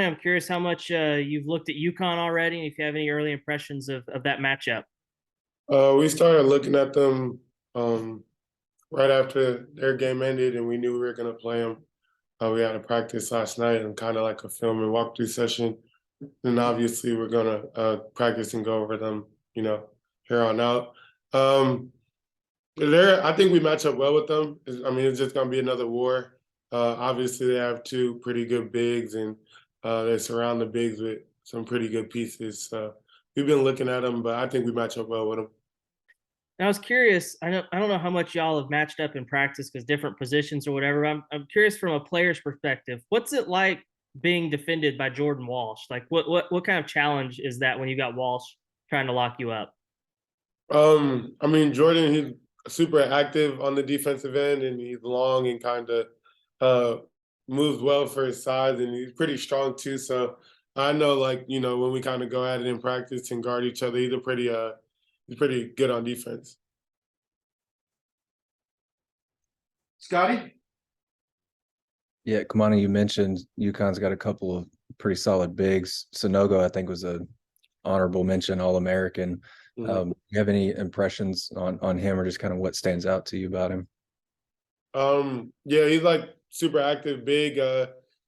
I'm curious how much you've looked at UConn already, and if you have any early impressions of that matchup. We started looking at them right after their game ended, and we knew we were going to play them. We had a practice last night and kind of like a film and walkthrough session. And obviously, we're going to practice and go over them, here on out. Um, I think we match up well with them. I mean, it's just going to be another war. Obviously, they have two pretty good bigs, and they surround the bigs with some pretty good pieces. So we've been looking at them, but I think we match up well with them. And I was curious. I don't know how much y'all have matched up in practice because different positions or whatever. I'm curious from a player's perspective. What's it like being defended by Jordan Walsh? Like, what kind of challenge is that when you got Walsh trying to lock you up? I mean, Jordan, he's super active on the defensive end, and he's long and kind of uh, moves well for his size, and he's pretty strong too. So I know, like when we kind of go at it in practice and guard each other, he's pretty good on defense. Scotty? Yeah, Kamani, you mentioned UConn's got a couple of pretty solid bigs. Sonogo, I think, was a honorable mention, All-American. You have any impressions on him, or just kind of what stands out to you about him? Yeah, he's like super active, big.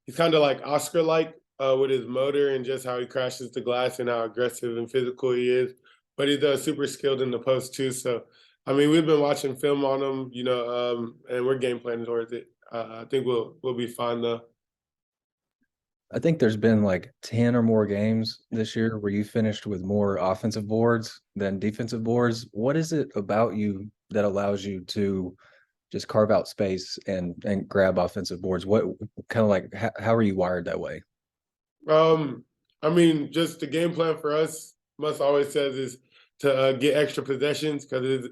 He's kind of like Oscar-like with his motor and just how he crashes the glass and how aggressive and physical he is. But he's super skilled in the post too. So, I mean, we've been watching film on him, and we're game planning towards it. I think we'll be fine though. I think there's been like 10 or more games this year where you finished with more offensive boards than defensive boards. What is it about you that allows you to just carve out space and grab offensive boards? What kind of like how are you wired that way? I mean, just the game plan for us, Must always says, is to get extra possessions because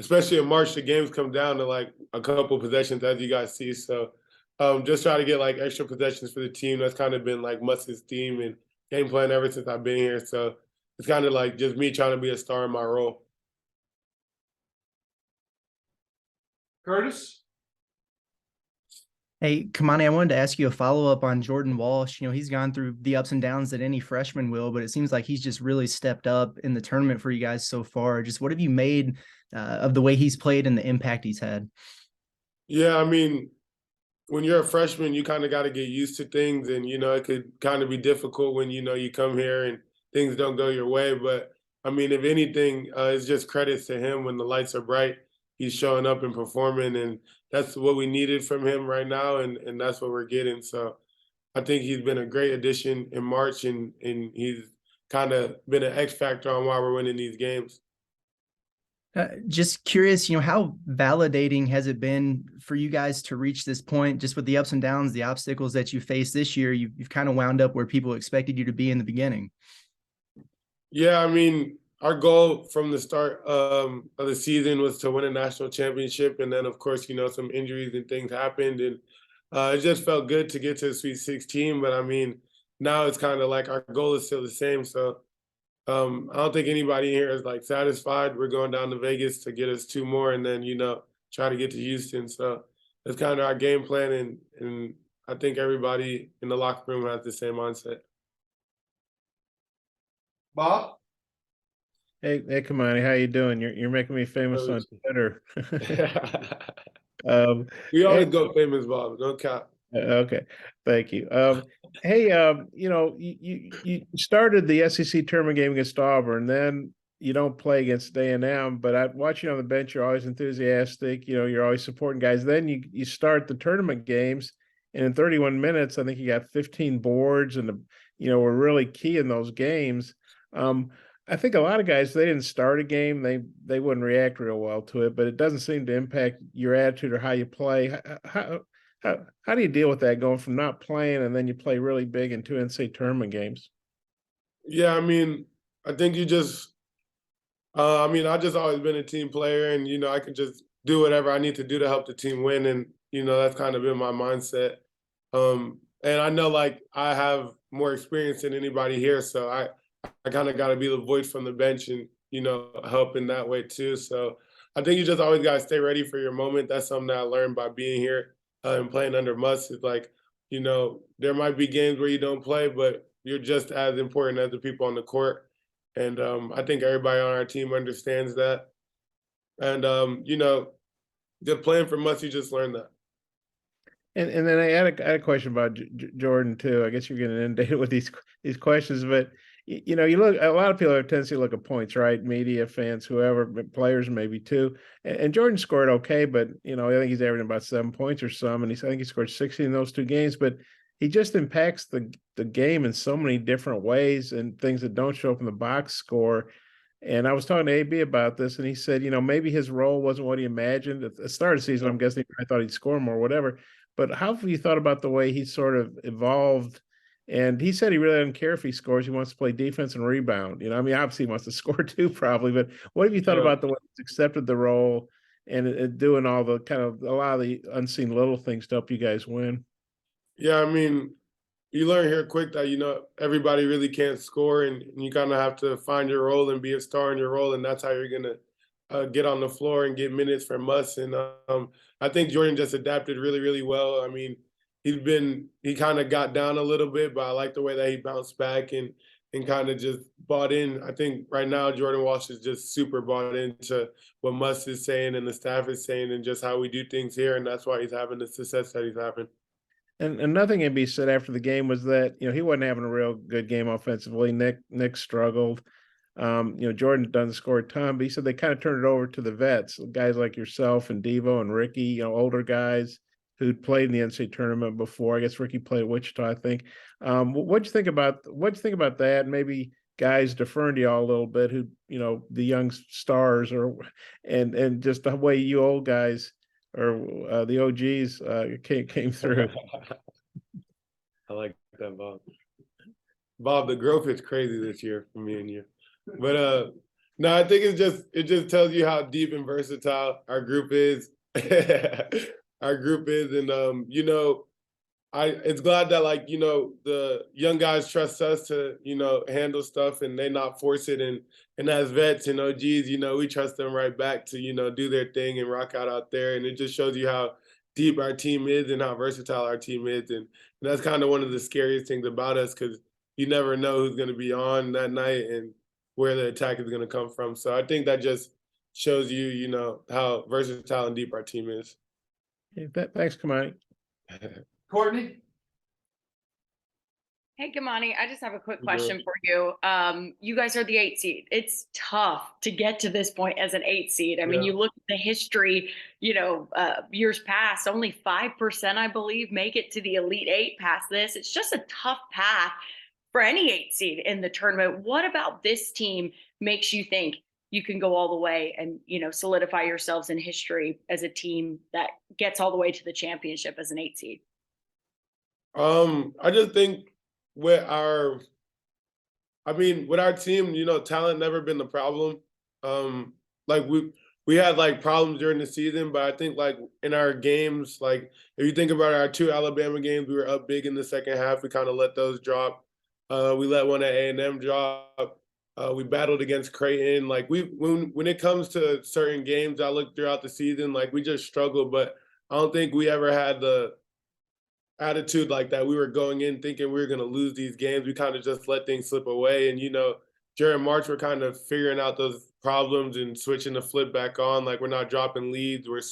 especially in March, the games come down to like a couple possessions, as you guys see. So just try to get like extra possessions for the team. That's kind of been like Must's theme and game plan ever since I've been here. So it's kind of like just me trying to be a star in my role. Curtis? Hey, Kamani, I wanted to ask you a follow-up on Jordan Walsh. He's gone through the ups and downs that any freshman will, but it seems like he's just really stepped up in the tournament for you guys so far. Just what have you made of the way he's played and the impact he's had? Yeah, I mean, when you're a freshman, you kind of got to get used to things, and it could kind of be difficult when you come here and things don't go your way. But I mean, if anything, it's just credits to him when the lights are bright. He's showing up and performing, and that's what we needed from him right now, and that's what we're getting. So I think he's been a great addition in March, and he's kind of been an X factor on why we're winning these games. Just curious, how validating has it been for you guys to reach this point, just with the ups and downs, the obstacles that you faced this year? You've kind of wound up where people expected you to be in the beginning. Yeah, I mean, our goal from the start of the season was to win a national championship, and then of course, some injuries and things happened, and it just felt good to get to the Sweet 16. But I mean, now it's kind of like our goal is still the same. So I don't think anybody here is like satisfied. We're going down to Vegas to get us two more, and then try to get to Houston. So that's kind of our game plan, and I think everybody in the locker room has the same mindset. Bob? Hey, Kamani, how you doing? You're making me famous on Twitter. We always go famous, Bob. Don't count. Okay, thank you. Hey, you started the SEC tournament game against Auburn, then you don't play against A&M, but I watch you on the bench. You're always enthusiastic. You're always supporting guys. Then you start the tournament games, and in 31 minutes, I think you got 15 boards, and were really key in those games. I think a lot of guys, they didn't start a game, they wouldn't react real well to it, but it doesn't seem to impact your attitude or how you play. How do you deal with that, going from not playing and then you play really big in two NCAA tournament games? Yeah, I mean, I think you just, I just always been a team player, and I could just do whatever I need to do to help the team win, and that's kind of been my mindset. And I know like I have more experience than anybody here, so I kind of got to be the voice from the bench and help in that way too. So I think you just always got to stay ready for your moment. That's something that I learned by being here and playing under Muss. Is like you know, there might be games where you don't play, but you're just as important as the people on the court. And I think everybody on our team understands that. And you know, just playing for Muss, you just learn that. And then I had a question about Jordan too. I guess you're getting inundated with these questions, but you know, you look, a lot of people have a tendency to look at points, right? Media, fans, whoever, players maybe too. And Jordan scored okay, but you know, I think he's averaging about 7 points or some, and I think he scored 60 in those 2 games. But he just impacts the game in so many different ways and things that don't show up in the box score. And I was talking to AB about this, and he said, you know, maybe his role wasn't what he imagined at the start of the season. I'm guessing I thought he'd score more, whatever. But how have you thought about the way he sort of evolved? And he said he really doesn't care if he scores. He wants to play defense and rebound. You know, I mean, obviously he wants to score too, probably. But what have you thought about the way he's accepted the role and doing all the kind of a lot of the unseen little things to help you guys win? Yeah, I mean, you learn here quick that, you know, everybody really can't score, and you kind of have to find your role and be a star in your role, and that's how you're going to get on the floor and get minutes from us. And I think Jordan just adapted really, really well. I mean, he kind of got down a little bit, but I like the way that he bounced back and kind of just bought in. I think right now Jordan Walsh is just super bought into what Muss is saying and the staff is saying and just how we do things here, and that's why he's having the success that he's having. And nothing can be said after the game was that, you know, he wasn't having a real good game offensively. Nick struggled. You know, Jordan doesn't score a ton, but he said they kind of turned it over to the vets, guys like yourself and Devo and Ricky, you know, older guys who'd played in the NCAA tournament before. I guess Ricky played at Wichita, I think. What'd you think about that? Maybe guys deferring to y'all a little bit who, you know, the young stars and just the way you old guys or the OGs came through. I like that, Bob. Bob, the growth is crazy this year for me and you. But no, I think it just tells you how deep and versatile our group is. Our group is, and you know, it's glad that, like, you know, the young guys trust us to, you know, handle stuff and they not force it. And as vets and OGs, you know, we trust them right back to, you know, do their thing and rock out there. And it just shows you how deep our team is and how versatile our team is. And that's kind of one of the scariest things about us, because you never know who's going to be on that night and where the attack is going to come from. So I think that just shows you, you know, how versatile and deep our team is. Yeah, thanks, Kamani. Courtney? Hey, Kamani, I just have a quick Hey, question for you. You guys are the 8 seed. It's tough to get to this point as an 8 seed. I mean, Yeah. you look at the history, you know, years past, only 5%, I believe, make it to the Elite 8 past this. It's just a tough path for any 8 seed in the tournament. What about this team makes you think you can go all the way and, you know, solidify yourselves in history as a team that gets all the way to the championship as an 8 seed? I just think with our team, you know, talent never been the problem. Like we had like problems during the season, but I think like in our games, like if you think about our 2 Alabama games, we were up big in the second half. We kind of let those drop. We let one at A&M drop. We battled against Creighton. Like when it comes to certain games, I look throughout the season, like we just struggled. But I don't think we ever had the attitude like that. We were going in thinking we were going to lose these games. We kind of just let things slip away. And, you know, during March, we're kind of figuring out those problems and switching the flip back on. Like we're not dropping leads. We're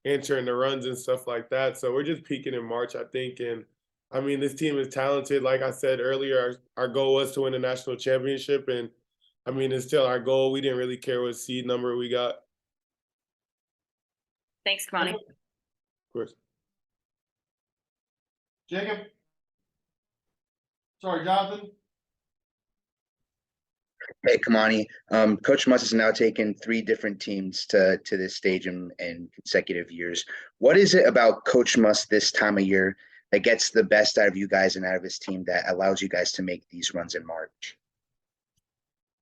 answering the runs and stuff like that. So we're just peaking in March, I think. And I mean, this team is talented. Like I said earlier, our goal was to win a national championship. And I mean, it's still our goal. We didn't really care what seed number we got. Thanks, Kamani. Of course. Jacob? Sorry, Jonathan? Hey, Kamani. Coach Muss has now taken 3 different teams to this stage in consecutive years. What is it about Coach Muss this time of year that gets the best out of you guys and out of his team that allows you guys to make these runs in March?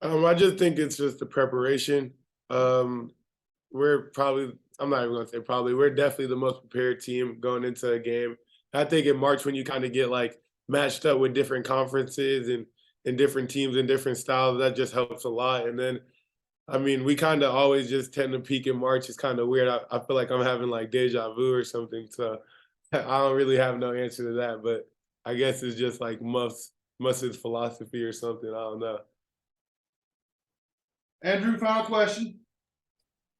I just think it's just the preparation. We're probably, I'm not even going to say probably, we're definitely the most prepared team going into a game. I think in March, when you kind of get like matched up with different conferences and different teams and different styles, that just helps a lot. And then, I mean, we kind of always just tend to peak in March. It's kind of weird. I feel like I'm having like deja vu or something. So I don't really have no answer to that. But I guess it's just like Muss's philosophy or something. I don't know. Andrew, final question.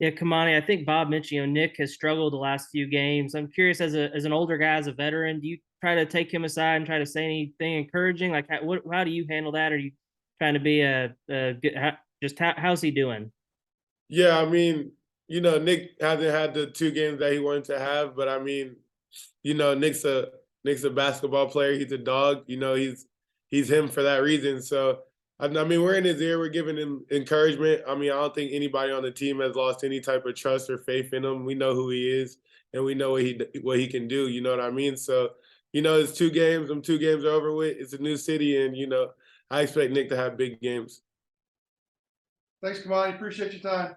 Yeah, Kamani, I think Bob mentioned, Nick has struggled the last few games. I'm curious, as an older guy, as a veteran, do you try to take him aside and try to say anything encouraging? Like, how do you handle that? Are you trying to be a good, how's he doing? Yeah, I mean, Nick hasn't had the 2 games that he wanted to have, but I mean, Nick's a basketball player. He's a dog. He's him for that reason. So I mean, we're in his ear. We're giving him encouragement. I mean, I don't think anybody on the team has lost any type of trust or faith in him. We know who he is, and we know what he can do. You know what I mean? So it's 2 games. Them 2 games are over with. It's a new city, and I expect Nick to have big games. Thanks, Kamani. Appreciate your time.